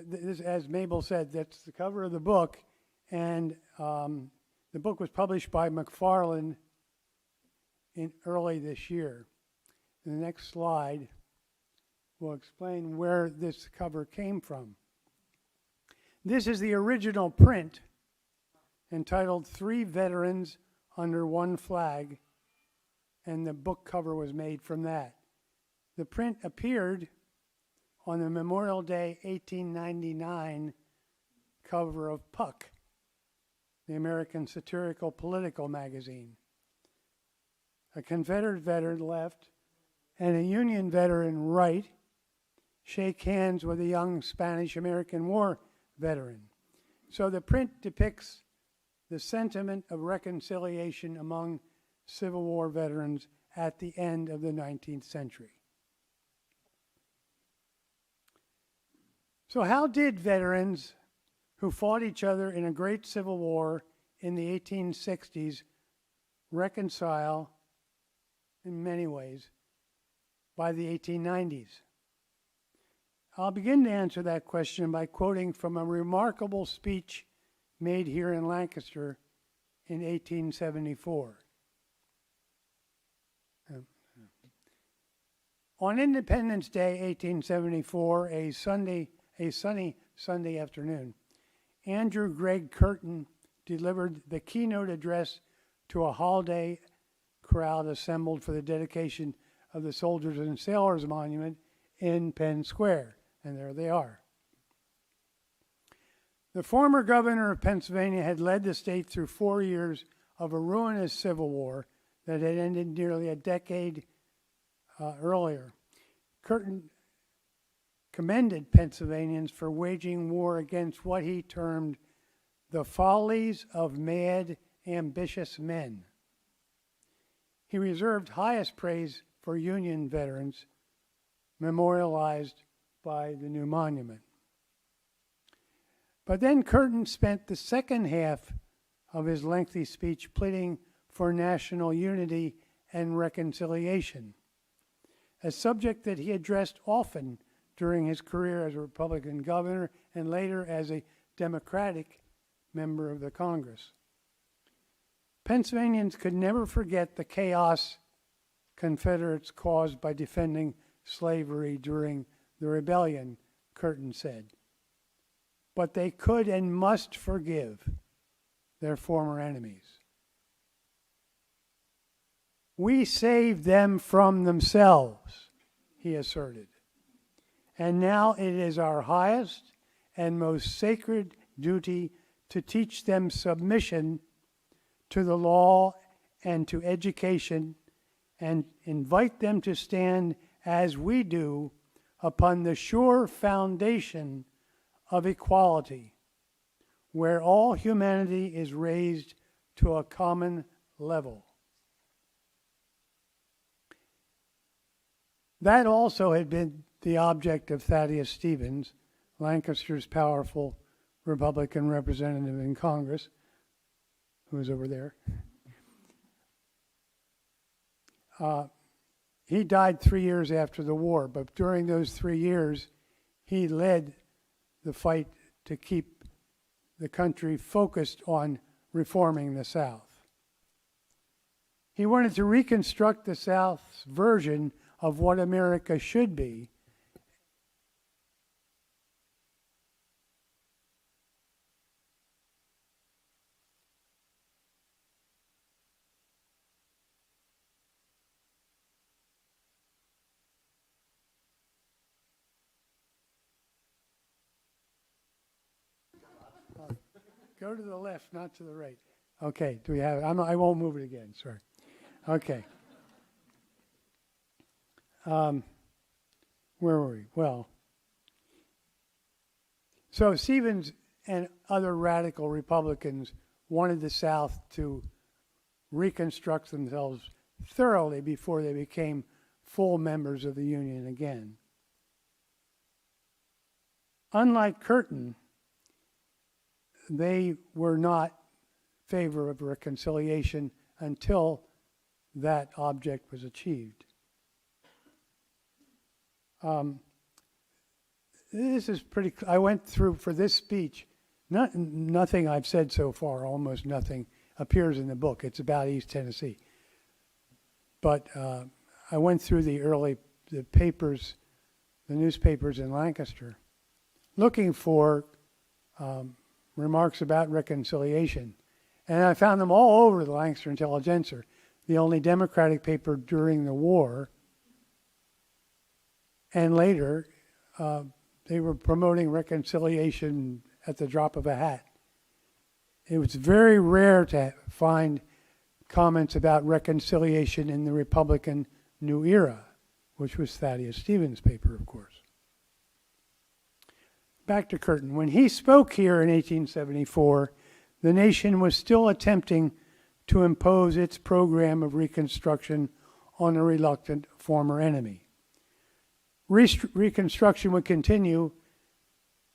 this, as Mabel said, that's the cover of the book, and the book was published by McFarland in early this year. The next slide will explain where this cover came from. This is the original print entitled "Three Veterans Under One Flag," and the book cover was made from that. The print appeared on the Memorial Day 1899 cover of Puck, the American satirical political magazine. A Confederate veteran left and a Union veteran right shake hands with a young Spanish-American War veteran. So the print depicts the sentiment of reconciliation among Civil War veterans at the end of the 19th century. So how did veterans who fought each other in a great Civil War in the 1860s reconcile, in many ways, by the 1890s? I'll begin to answer that question by quoting from a remarkable speech made here in Lancaster in 1874. On Independence Day, 1874, a sunny Sunday afternoon, Andrew Gregg Curtin delivered the keynote address to a holiday crowd assembled for the dedication of the Soldiers and Sailors Monument in Penn Square, and there they are. The former governor of Pennsylvania had led the state through 4 years of a ruinous civil war that had ended nearly a decade earlier. Curtin commended Pennsylvanians for waging war against what he termed the follies of mad, ambitious men. He reserved highest praise for Union veterans, memorialized by the new monument. But then Curtin spent the second half of his lengthy speech pleading for national unity and reconciliation, a subject that he addressed often during his career as a Republican governor and later as a Democratic member of the Congress. Pennsylvanians could never forget the chaos Confederates caused by defending slavery during the rebellion, Curtin said. But they could and must forgive their former enemies. We saved them from themselves, he asserted. And now it is our highest and most sacred duty to teach them submission to the law and to education, and invite them to stand as we do upon the sure foundation of equality, where all humanity is raised to a common level. That also had been the object of Thaddeus Stevens, Lancaster's powerful Republican representative in Congress, who is over there. He died 3 years after the war, but during those 3 years, he led the fight to keep the country focused on reforming the South. He wanted to reconstruct the South's version of what America should be. Go to the left, not to the right. Okay, do we have it? I won't move it again, sorry. Okay. Where were we? Well, so Stevens and other radical Republicans wanted the South to reconstruct themselves thoroughly before they became full members of the Union again. Unlike Curtin, they were not in favor of reconciliation until that object was achieved. this is pretty, I went through for this speech, nothing I've said so far, almost nothing, appears in the book. It's about East Tennessee. But I went through the papers, the newspapers in Lancaster, looking for remarks about reconciliation. And I found them all over the Lancaster Intelligencer, the only Democratic paper during the war. And later, they were promoting reconciliation at the drop of a hat. It was very rare to find comments about reconciliation in the Republican New Era, which was Thaddeus Stevens' paper, of course. Back to Curtin. When he spoke here in 1874, the nation was still attempting to impose its program of Reconstruction on a reluctant former enemy. Reconstruction would continue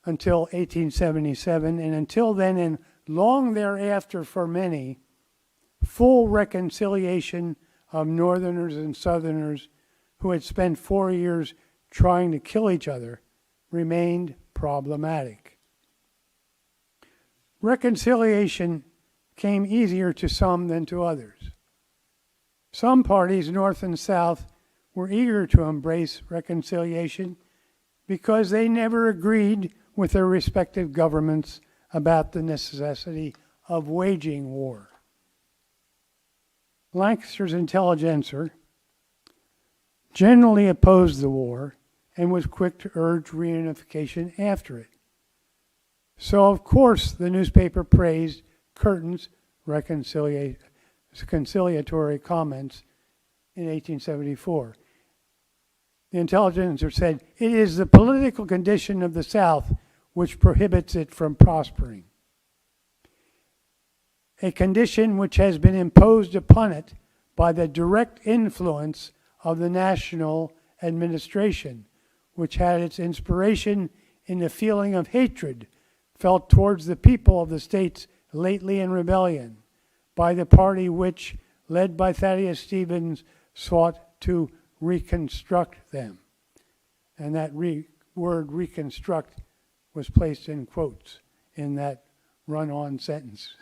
until 1877, and until then and long thereafter for many, full reconciliation of Northerners and Southerners who had spent 4 years trying to kill each other remained problematic. Reconciliation came easier to some than to others. Some parties, North and South, were eager to embrace reconciliation because they never agreed with their respective governments about the necessity of waging war. Lancaster's Intelligencer generally opposed the war and was quick to urge reunification after it. So, of course, the newspaper praised Curtin's conciliatory comments in 1874. The Intelligencer said, "It is the political condition of the South which prohibits it from prospering. A condition which has been imposed upon it by the direct influence of the national administration, which had its inspiration in the feeling of hatred felt towards the people of the states lately in rebellion, by the party which, led by Thaddeus Stevens, sought to reconstruct them." And that word reconstruct was placed in quotes in that run-on sentence.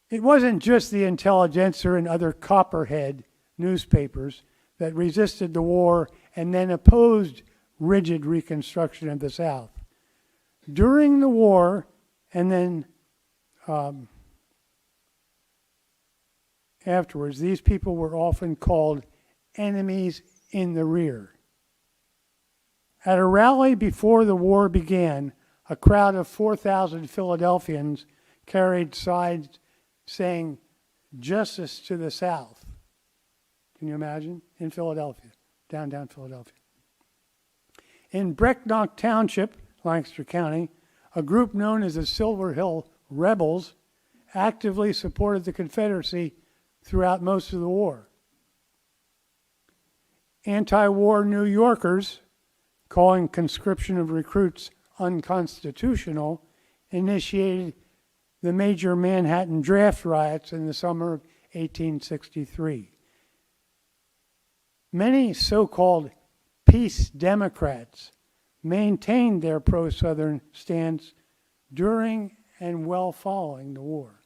It wasn't just the Intelligencer and other copperhead newspapers that resisted the war and then opposed rigid reconstruction of the South. During the war, and then afterwards, these people were often called enemies in the rear. At a rally before the war began, a crowd of 4,000 Philadelphians carried signs saying, "Justice to the South." Can you imagine? In Philadelphia, downtown Philadelphia. In Brecknock Township, Lancaster County, a group known as the Silver Hill Rebels actively supported the Confederacy throughout most of the war. Anti-war New Yorkers, calling conscription of recruits unconstitutional, initiated the major Manhattan draft riots in the summer of 1863. Many so-called peace Democrats maintained their pro-Southern stance during and well following the war.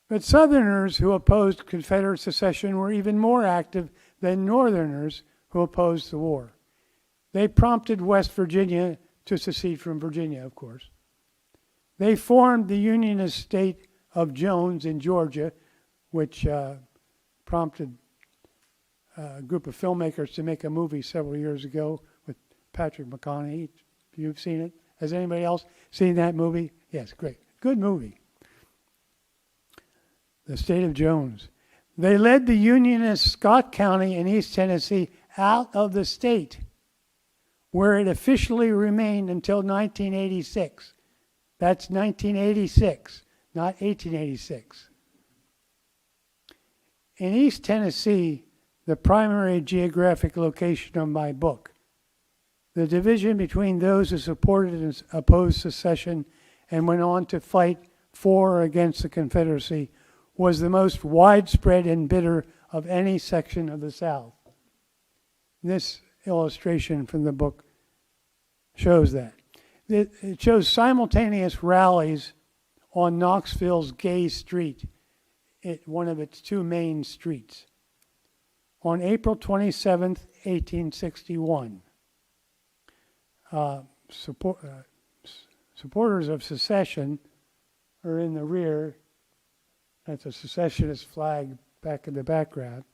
But Southerners who opposed Confederate secession were even more active than Northerners who opposed the war. They prompted West Virginia to secede from Virginia, of course. They formed the Unionist state of Jones in Georgia, which prompted a group of filmmakers to make a movie several years ago with Patrick McConaughey. You've seen it? Has anybody else seen that movie? Yes, great. Good movie. The state of Jones. They led the Unionist Scott County in East Tennessee out of the state, where it officially remained until 1986. That's 1986, not 1886. In East Tennessee, the primary geographic location of my book, the division between those who supported and opposed secession and went on to fight for or against the Confederacy, was the most widespread and bitter of any section of the South. This illustration from the book shows that. It shows simultaneous rallies on Knoxville's Gay Street, one of its two main streets. On April 27th, 1861, supporters of secession are in the rear. That's a secessionist flag back in the background.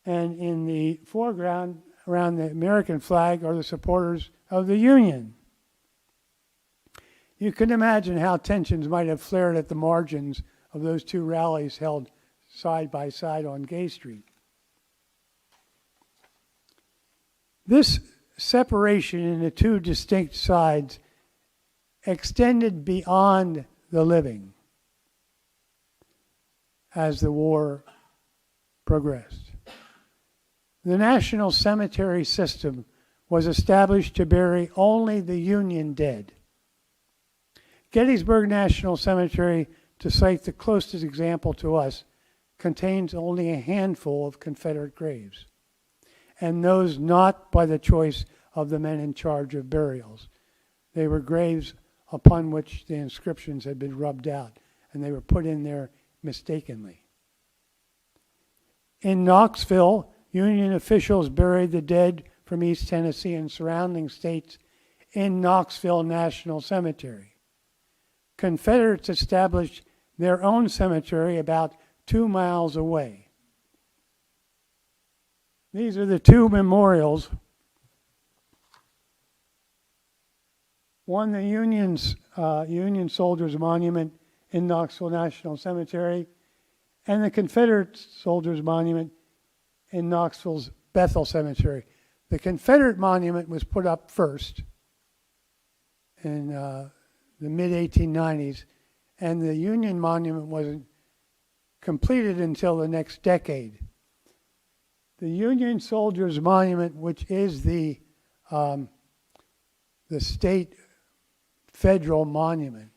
And in the foreground, around the American flag, are the supporters of the Union. You can imagine how tensions might have flared at the margins of those two rallies held side by side on Gay Street. This separation into two distinct sides extended beyond the living as the war progressed. The National Cemetery System was established to bury only the Union dead. Gettysburg National Cemetery, to cite the closest example to us, contains only a handful of Confederate graves, and those not by the choice of the men in charge of burials. They were graves upon which the inscriptions had been rubbed out, and they were put in there mistakenly. In Knoxville, Union officials buried the dead from East Tennessee and surrounding states in Knoxville National Cemetery. Confederates established their own cemetery about 2 miles away. These are the two memorials. One, the Union Soldiers Monument in Knoxville National Cemetery, and the Confederate Soldiers Monument in Knoxville's Bethel Cemetery. The Confederate monument was put up first in the mid-1890s, and the Union monument wasn't completed until the next decade. The Union Soldiers Monument, which is the state federal monument,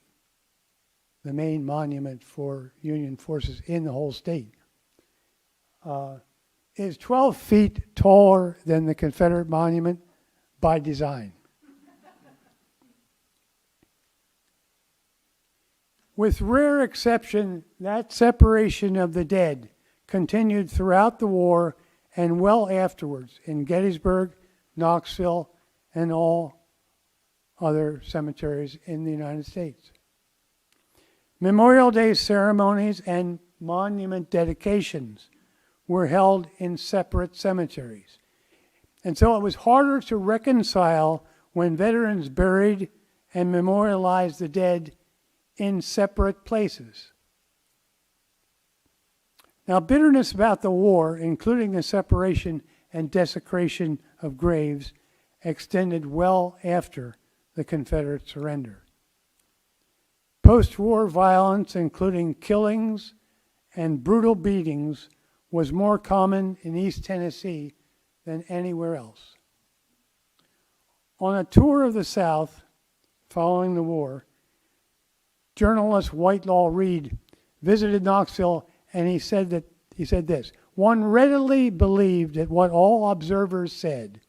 the main monument for Union forces in the whole state, is 12 feet taller than the Confederate monument by design. With rare exception, that separation of the dead continued throughout the war and well afterwards in Gettysburg, Knoxville, and all other cemeteries in the United States. Memorial Day ceremonies and monument dedications were held in separate cemeteries. And so it was harder to reconcile when veterans buried and memorialized the dead in separate places. Now, bitterness about the war, including the separation and desecration of graves, extended well after the Confederate surrender. Post-war violence, including killings and brutal beatings, was more common in East Tennessee than anywhere else. On a tour of the South following the war, journalist Whitelaw Reid visited Knoxville, and he said this: one readily believed at what all observers said,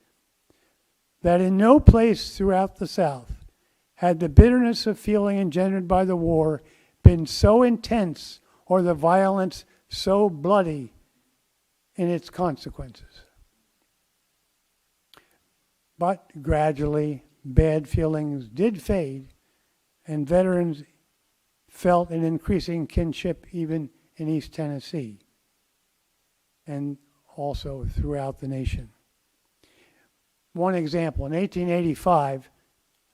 that in no place throughout the South had the bitterness of feeling engendered by the war been so intense or the violence so bloody in its consequences. But gradually, bad feelings did fade, and veterans felt an increasing kinship even in East Tennessee and also throughout the nation. One example, in 1885,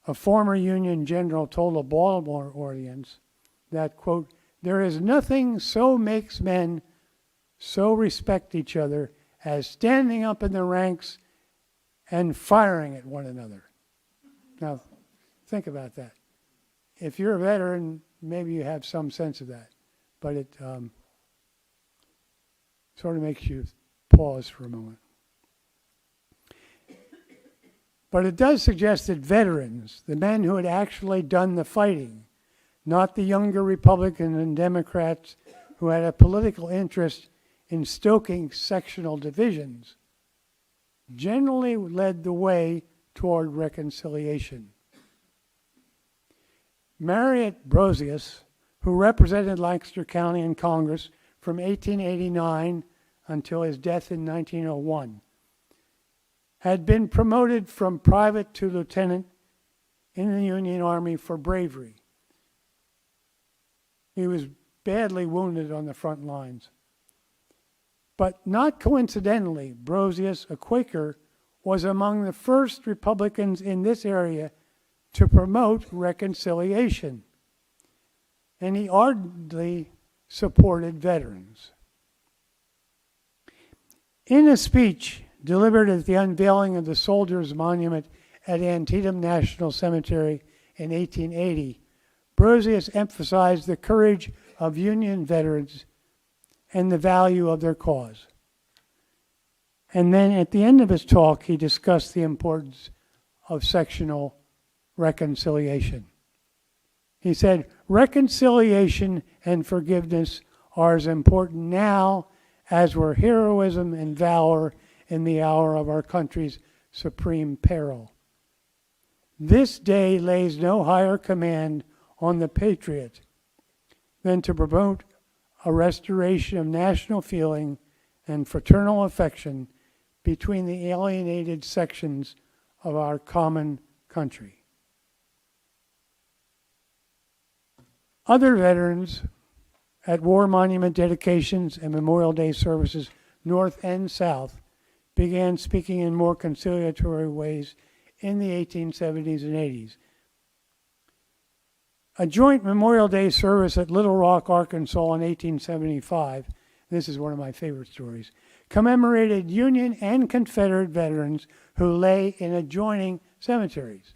a former Union general told a Baltimore audience that, quote, there is nothing so makes men so respect each other as standing up in the ranks and firing at one another. Now, think about that. If you're a veteran, maybe you have some sense of that, but it sort of makes you pause for a moment. But it does suggest that veterans, the men who had actually done the fighting, not the younger Republicans and Democrats who had a political interest in stoking sectional divisions, generally led the way toward reconciliation. Marriott Brosius, who represented Lancaster County in Congress from 1889 until his death in 1901, had been promoted from private to lieutenant in the Union Army for bravery. He was badly wounded on the front lines. But not coincidentally, Brosius, a Quaker, was among the first Republicans in this area to promote reconciliation, and he ardently supported veterans. In a speech delivered at the unveiling of the Soldiers' Monument at Antietam National Cemetery in 1880, Brosius emphasized the courage of Union veterans and the value of their cause. And then at the end of his talk, he discussed the importance of sectional reconciliation. He said, reconciliation and forgiveness are as important now as were heroism and valor in the hour of our country's supreme peril. This day lays no higher command on the patriot than to promote a restoration of national feeling and fraternal affection between the alienated sections of our common country. Other veterans at war monument dedications and Memorial Day services, North and South, began speaking in more conciliatory ways in the 1870s and 80s. A joint Memorial Day service at Little Rock, Arkansas in 1875, this is one of my favorite stories, commemorated Union and Confederate veterans who lay in adjoining cemeteries.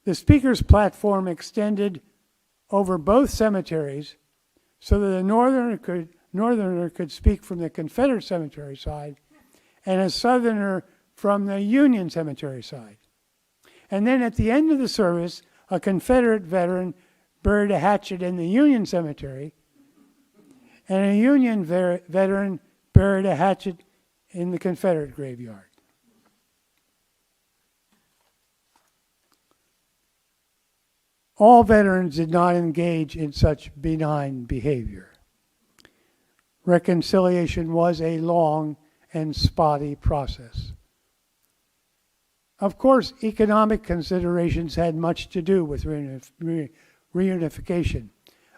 The speaker's platform extended over both cemeteries so that a northerner could speak from the Confederate cemetery side and a southerner from the Union cemetery side. And then at the end of the service, a Confederate veteran buried a hatchet in the Union cemetery, and a Union veteran buried a hatchet in the Confederate graveyard. All veterans did not engage in such benign behavior. Reconciliation was a long and spotty process. Of course, economic considerations had much to do with reunification.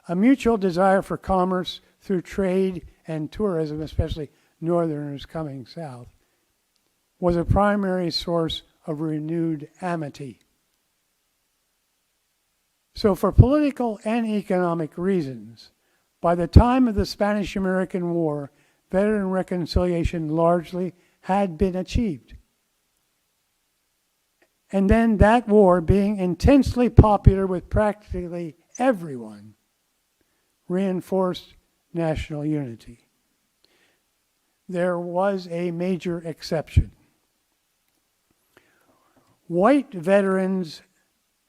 A mutual desire for commerce through trade and tourism, especially northerners coming south, was a primary source of renewed amity. So for political and economic reasons, by the time of the Spanish-American War, veteran reconciliation largely had been achieved. And then that war, being intensely popular with practically everyone, reinforced national unity. There was a major exception. White veterans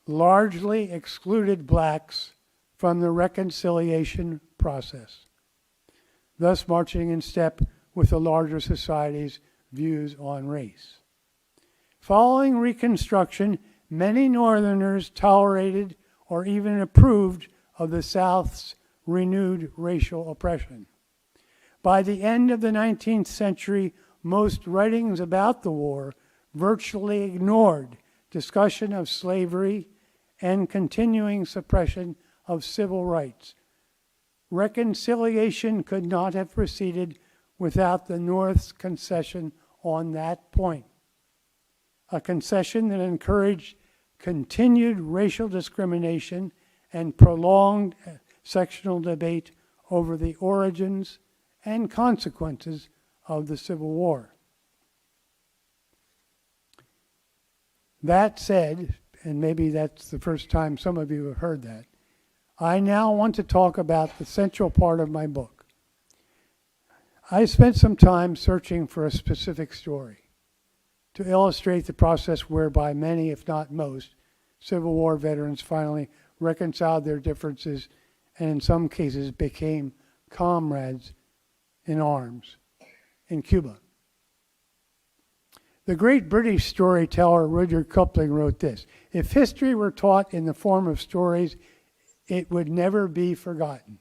largely excluded blacks from the reconciliation process, thus marching in step with the larger society's views on race. Following Reconstruction, many Northerners tolerated or even approved of the South's renewed racial oppression. By the end of the 19th century, most writings about the war virtually ignored discussion of slavery and continuing suppression of civil rights. Reconciliation could not have proceeded without the North's concession on that point, a concession that encouraged continued racial discrimination and prolonged sectional debate over the origins and consequences of the Civil War. That said, and maybe that's the first time some of you have heard that, I now want to talk about the central part of my book. I spent some time searching for a specific story to illustrate the process whereby many, if not most, Civil War veterans finally reconciled their differences and in some cases became comrades in arms in Cuba. The great British storyteller Rudyard Kipling wrote this: "If history were taught in the form of stories, it would never be forgotten."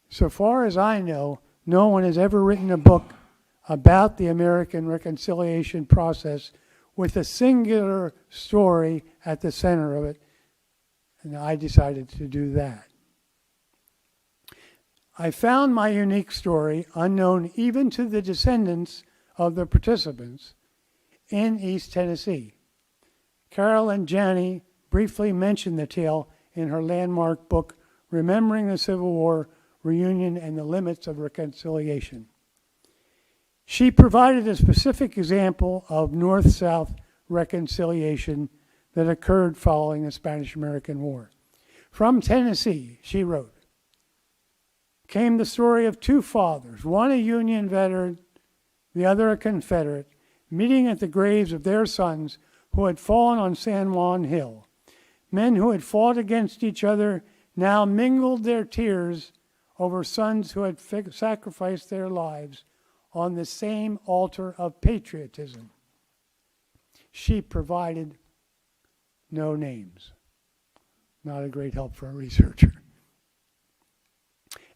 So far as I know, no one has ever written a book about the American reconciliation process with a singular story at the center of it, and I decided to do that. I found my unique story, unknown even to the descendants of the participants, in East Tennessee. Carolyn Janney briefly mentioned the tale in her landmark book, Remembering the Civil War, Reunion and the Limits of Reconciliation. She provided a specific example of North-South reconciliation that occurred following the Spanish-American War. From Tennessee, she wrote, came the story of two fathers, one a Union veteran, the other a Confederate, meeting at the graves of their sons who had fallen on San Juan Hill. Men who had fought against each other now mingled their tears over sons who had sacrificed their lives on the same altar of patriotism. She provided no names. Not a great help for a researcher.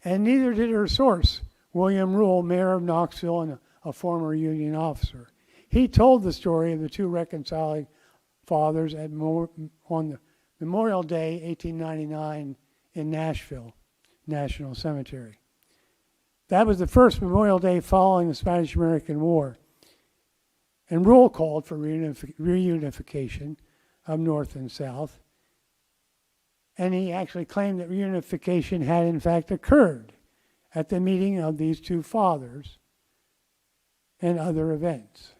And neither did her source, William Rule, mayor of Knoxville and a former Union officer. He told the story of the two reconciling fathers on the Memorial Day, 1899, in Nashville National Cemetery. That was the first Memorial Day following the Spanish-American War. And Rule called for reunification of North and South. And he actually claimed that reunification had in fact occurred at the meeting of these two fathers and other events.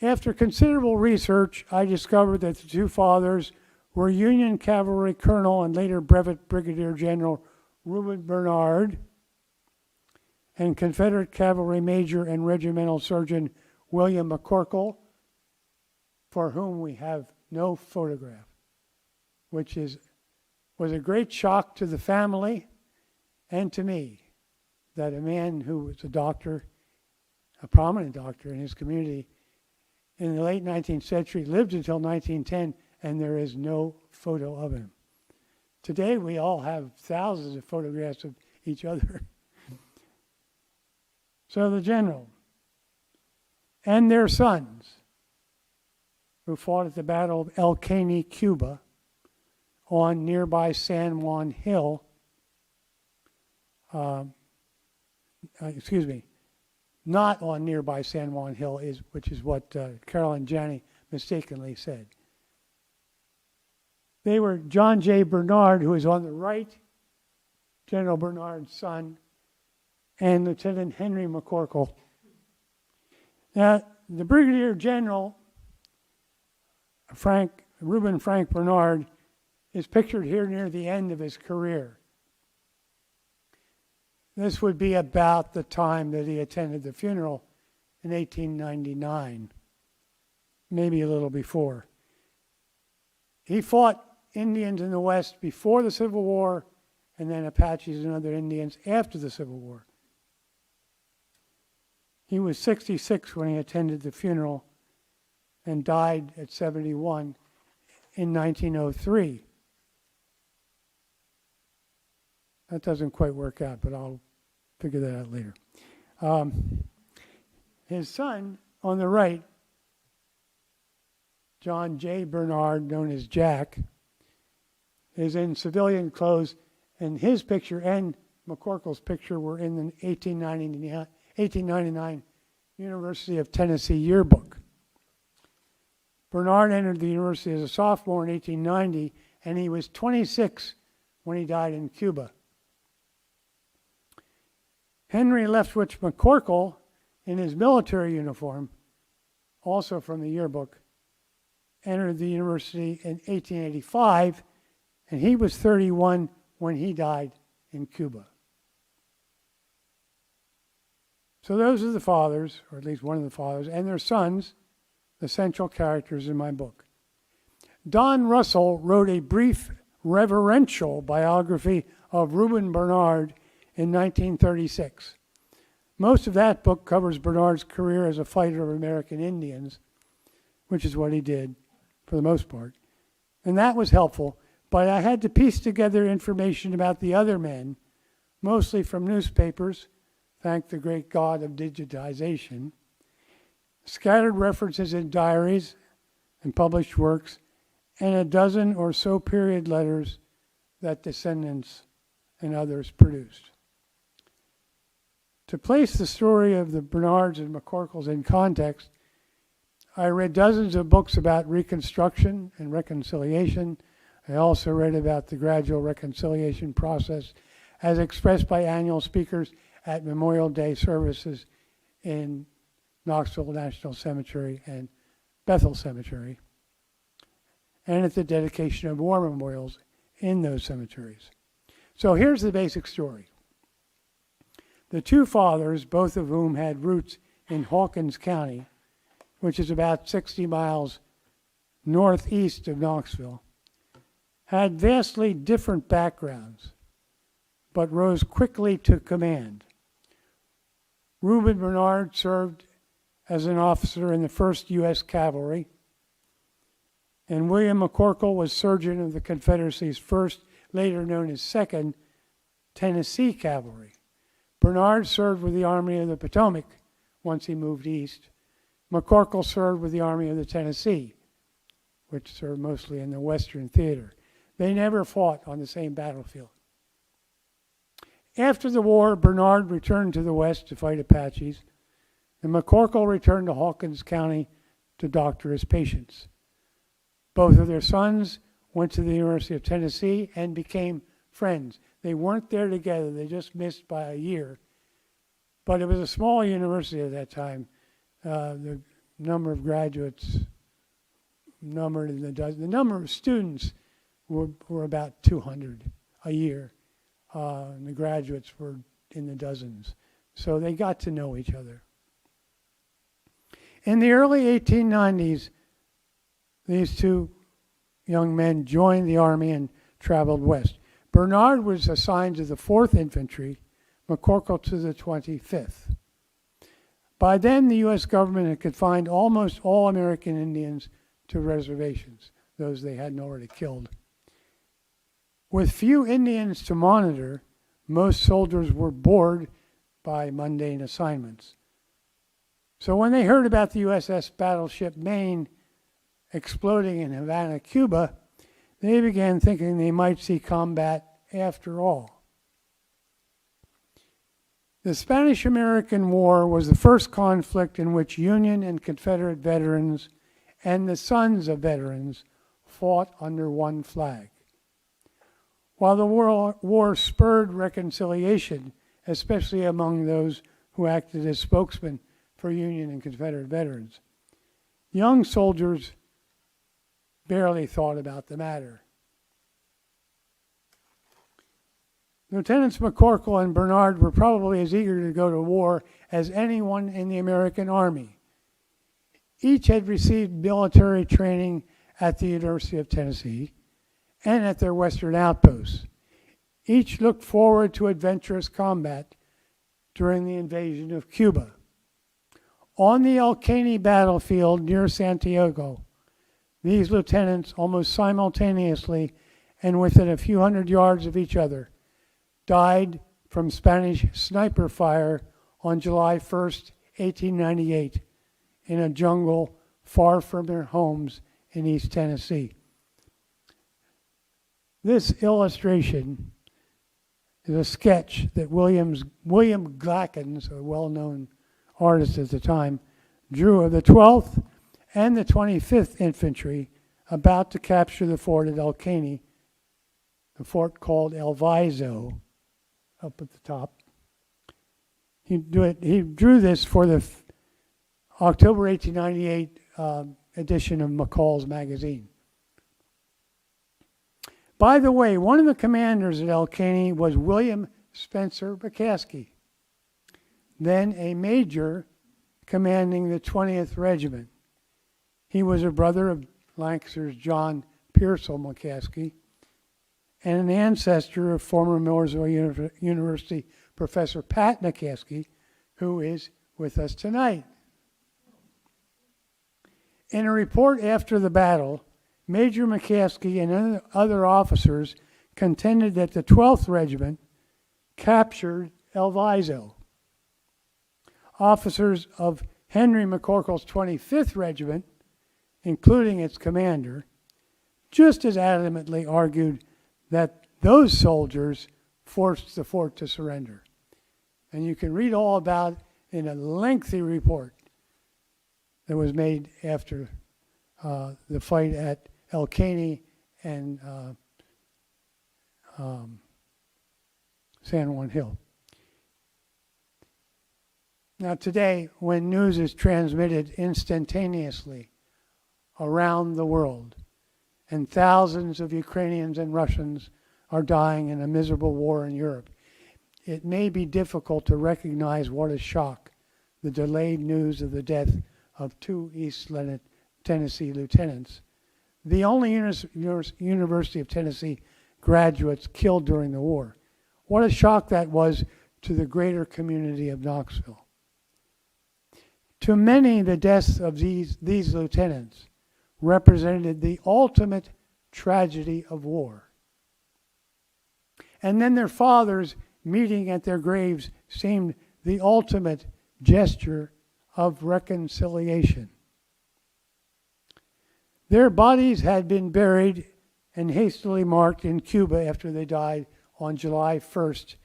After considerable research, I discovered that the two fathers were Union Cavalry Colonel and later Brevet Brigadier General Reuben Bernard and Confederate Cavalry Major and Regimental Surgeon William McCorkle, for whom we have no photograph, which was a great shock to the family and to me, that a man who was a doctor, a prominent doctor in his community, in the late 19th century, lived until 1910, and there is no photo of him. Today, we all have thousands of photographs of each other. So the general and their sons, who fought at the Battle of El Caney, Cuba, on nearby San Juan Hill, not on nearby San Juan Hill, which is what Carolyn Janney mistakenly said. They were John J. Bernard, who is on the right, General Bernard's son, and Lieutenant Henry McCorkle. Now, the Brigadier General, Reuben Frank Bernard, is pictured here near the end of his career. This would be about the time that he attended the funeral in 1899, maybe a little before. He fought Indians in the West before the Civil War, and then Apaches and other Indians after the Civil War. He was 66 when he attended the funeral and died at 71 in 1903. That doesn't quite work out, but I'll figure that out later. His son on the right, John J. Bernard, known as Jack, is in civilian clothes, and his picture and McCorkle's picture were in the 1899 University of Tennessee yearbook. Bernard entered the university as a sophomore in 1890, and he was 26 when he died in Cuba. Henry Leftwich McCorkle, in his military uniform, also from the yearbook, entered the university in 1885, and he was 31 when he died in Cuba. So those are the fathers, or at least one of the fathers, and their sons, the central characters in my book. Don Russell wrote a brief reverential biography of Reuben Bernard in 1936. Most of that book covers Bernard's career as a fighter of American Indians, which is what he did for the most part. And that was helpful, but I had to piece together information about the other men, mostly from newspapers, thank the great God of digitization, scattered references in diaries and published works, and a dozen or so period letters that descendants and others produced. To place the story of the Bernards and McCorkles in context, I read dozens of books about Reconstruction and reconciliation. I also read about the gradual reconciliation process as expressed by annual speakers at Memorial Day services in Knoxville National Cemetery and Bethel Cemetery, and at the dedication of war memorials in those cemeteries. So here's the basic story. The two fathers, both of whom had roots in Hawkins County, which is about 60 miles northeast of Knoxville, had vastly different backgrounds, but rose quickly to command. Reuben Bernard served as an officer in the 1st U.S. Cavalry, and William McCorkle was surgeon of the Confederacy's 1st, later known as 2nd, Tennessee Cavalry. Bernard served with the Army of the Potomac once he moved east. McCorkle served with the Army of the Tennessee, which served mostly in the Western Theater. They never fought on the same battlefield. After the war, Bernard returned to the West to fight Apaches, and McCorkle returned to Hawkins County to doctor his patients. Both of their sons went to the University of Tennessee and became friends. They weren't there together, they just missed by a year. But it was a small university at that time. The number of graduates numbered in the dozen. The number of students were about 200 a year. And the graduates were in the dozens. So they got to know each other. In the early 1890s, these two young men joined the Army and traveled west. Bernard was assigned to the 4th Infantry, McCorkle to the 25th. By then, the U.S. government had confined almost all American Indians to reservations, those they hadn't already killed. With few Indians to monitor, most soldiers were bored by mundane assignments. So when they heard about the USS Battleship Maine exploding in Havana, Cuba, they began thinking they might see combat after all. The Spanish-American War was the first conflict in which Union and Confederate veterans and the sons of veterans fought under one flag. While the war spurred reconciliation, especially among those who acted as spokesmen for Union and Confederate veterans, young soldiers barely thought about the matter. Lieutenants McCorkle and Bernard were probably as eager to go to war as anyone in the American Army. Each had received military training at the University of Tennessee and at their western outposts. Each looked forward to adventurous combat during the invasion of Cuba. On the El Caney battlefield near Santiago, these lieutenants, almost simultaneously and within a few hundred yards of each other, died from Spanish sniper fire on July 1st, 1898, in a jungle far from their homes in East Tennessee. This illustration is a sketch that William Glackens, a well-known artist at the time, drew of the 12th and the 25th Infantry about to capture the fort at El Caney, the fort called El Viso, up at the top. He drew this for the October 1898 edition of McCall's magazine. By the way, one of the commanders at El Caney was William Spencer McCaskey, then a major commanding the 20th Regiment. He was a brother of Lancaster's John Pearsall McCaskey and an ancestor of former Millersville University professor Pat McCaskey, who is with us tonight. In a report after the battle, Major McCaskey and other officers contended that the 12th Regiment captured El Viso. Officers of Henry McCorkle's 25th Regiment, including its commander, just as adamantly argued that those soldiers forced the fort to surrender. And you can read all about it in a lengthy report that was made after the fight at El Caney and San Juan Hill. Now today, when news is transmitted instantaneously around the world, and thousands of Ukrainians and Russians are dying in a miserable war in Europe, it may be difficult to recognize what a shock the delayed news of the death of 2 East Tennessee lieutenants, the only University of Tennessee graduates killed during the war. What a shock that was to the greater community of Knoxville. To many, the deaths of these lieutenants represented the ultimate tragedy of war. And then their fathers meeting at their graves seemed the ultimate gesture of reconciliation. Their bodies had been buried and hastily marked in Cuba after they died on July 1st,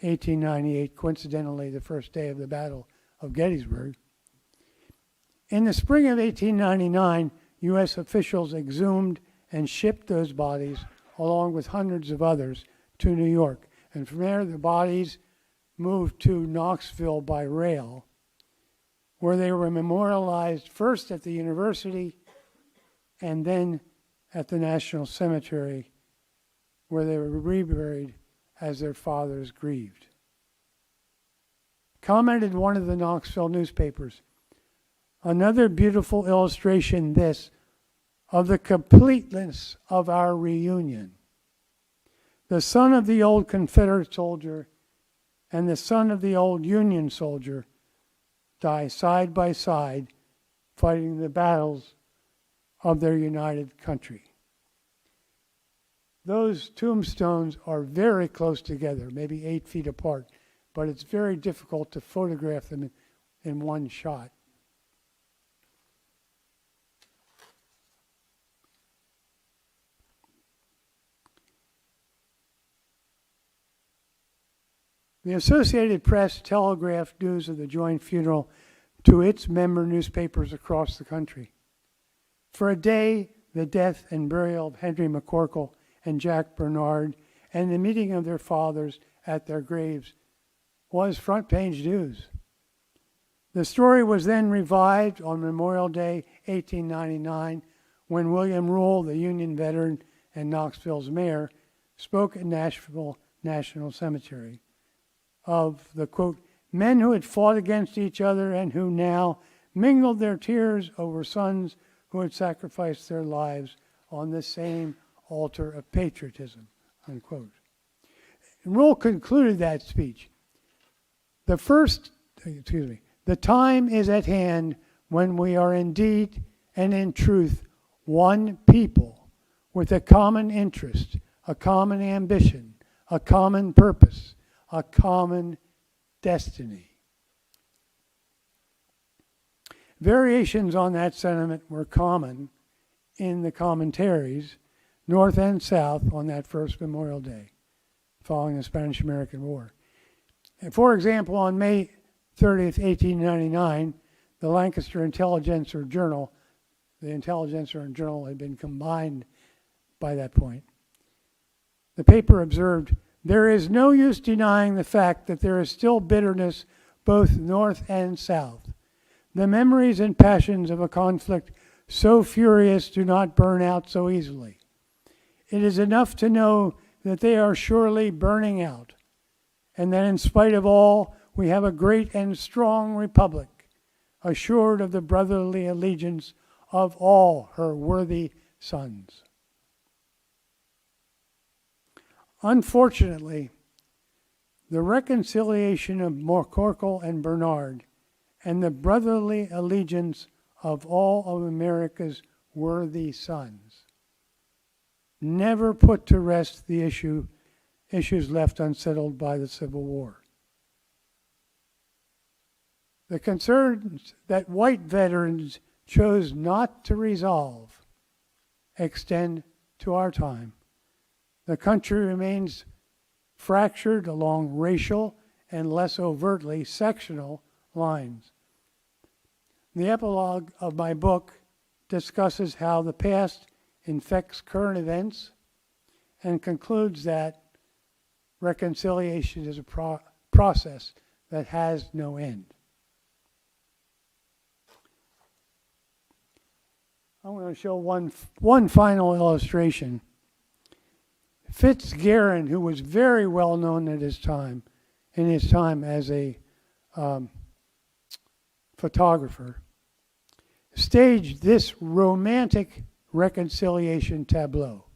1898, coincidentally the first day of the Battle of Gettysburg. In the spring of 1899, U.S. officials exhumed and shipped those bodies, along with hundreds of others, to New York. And from there, the bodies moved to Knoxville by rail, where they were memorialized first at the university and then at the National Cemetery, where they were reburied as their fathers grieved. Commented one of the Knoxville newspapers, "Another beautiful illustration, this, of the completeness of our reunion. The son of the old Confederate soldier and the son of the old Union soldier die side by side, fighting the battles of their united country." Those tombstones are very close together, maybe 8 feet apart, but it's very difficult to photograph them in one shot. The Associated Press telegraphed news of the joint funeral to its member newspapers across the country. For a day, the death and burial of Henry McCorkle and Jack Bernard and the meeting of their fathers at their graves was front-page news. The story was then revived on Memorial Day, 1899, when William Rule, the Union veteran and Knoxville's mayor, spoke at Nashville National Cemetery of the, quote, men who had fought against each other and who now mingled their tears over sons who had sacrificed their lives on the same altar of patriotism, unquote. And Rule concluded that speech. The time is at hand when we are indeed and in truth one people with a common interest, a common ambition, a common purpose, a common destiny. Variations on that sentiment were common in the commentaries, North and South, on that first Memorial Day, following the Spanish-American War. And for example, on May 30th, 1899, the Lancaster Intelligencer Journal, the Intelligencer and Journal had been combined by that point. The paper observed, "There is no use denying the fact that there is still bitterness both north and south. The memories and passions of a conflict so furious do not burn out so easily. It is enough to know that they are surely burning out, and that in spite of all, we have a great and strong republic, assured of the brotherly allegiance of all her worthy sons." Unfortunately, the reconciliation of McCorkle and Bernard, and the brotherly allegiance of all of America's worthy sons. Never put to rest the issues left unsettled by the Civil War. The concerns that white veterans chose not to resolve extend to our time. The country remains fractured along racial and less overtly sectional lines. The epilogue of my book discusses how the past infects current events and concludes that reconciliation is a process that has no end. I'm going to show one final illustration. Fitzgerald, who was very well known in his time as a photographer, staged this romantic reconciliation tableau.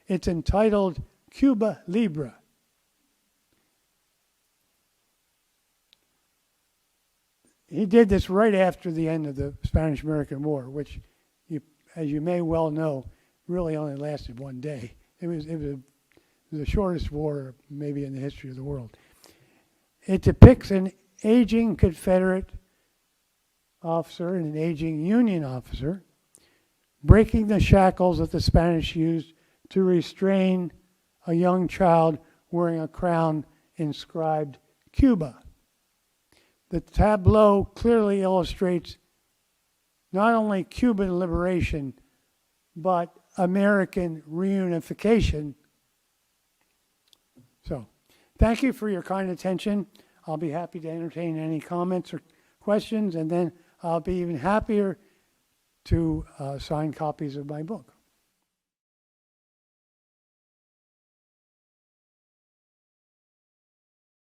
It's entitled Cuba Libre. He did this right after the end of the Spanish-American War, which, as you may well know, really only lasted one day. It was the shortest war maybe in the history of the world. It depicts an aging Confederate officer and an aging Union officer breaking the shackles that the Spanish used to restrain a young child wearing a crown inscribed Cuba. The tableau clearly illustrates not only Cuban liberation, but American reunification. So, thank you for your kind attention. I'll be happy to entertain any comments or questions, and then I'll be even happier to sign copies of my book.